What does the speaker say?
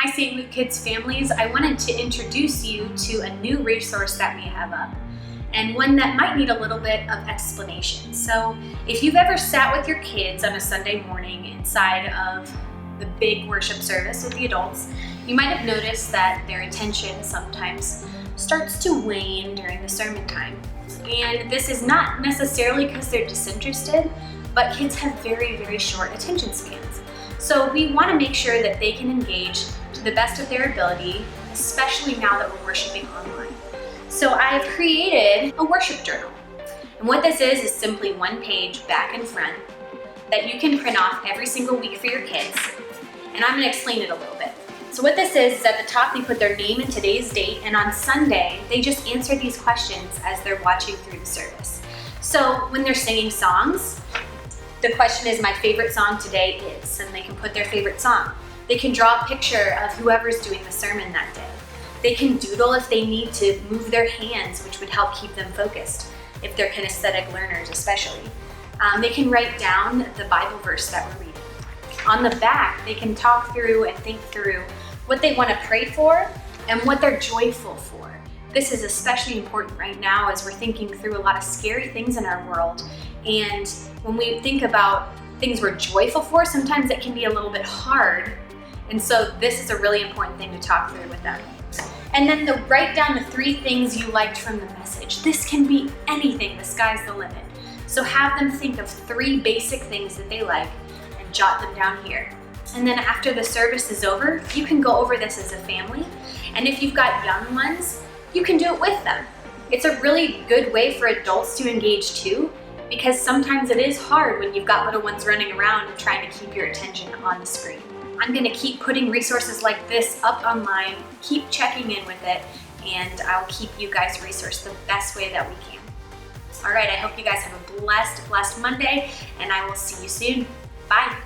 Hi St. Luke Kids families, I wanted to introduce you to a new resource that we have up, and one that might need a little bit of explanation. So if you've ever sat with your kids on a Sunday morning inside of the big worship service with the adults, you might have noticed that their attention sometimes starts to wane during the sermon time. And this is not necessarily because they're disinterested, but kids have very, very short attention spans. So we want to make sure that they can engage to the best of their ability, especially now that we're worshiping online. So I have created a worship journal. And what this is simply one page back and front that you can print off every single week for your kids. And I'm going to explain it a little bit. So what this is at the top, they put their name and today's date, and on Sunday, they just answer these questions as they're watching through the service. So when they're singing songs, the question is, my favorite song today is, and they can put their favorite song. They can draw a picture of whoever's doing the sermon that day. They can doodle if they need to move their hands, which would help keep them focused, if they're kinesthetic learners especially. They can write down the Bible verse that we're reading. On the back, they can talk through and think through what they want to pray for and what they're joyful for. This is especially important right now as we're thinking through a lot of scary things in our world. And when we think about things we're joyful for, sometimes it can be a little bit hard. And so this is a really important thing to talk through with them. And then write down the 3 things you liked from the message. This can be anything, the sky's the limit. So have them think of 3 basic things that they like and jot them down here. And then after the service is over, you can go over this as a family. And if you've got young ones, you can do it with them. It's a really good way for adults to engage too, because sometimes it is hard when you've got little ones running around and trying to keep your attention on the screen. I'm going to keep putting resources like this up online, keep checking in with it, and I'll keep you guys resourced the best way that we can. All right, I hope you guys have a blessed Monday, and I will see you soon. Bye.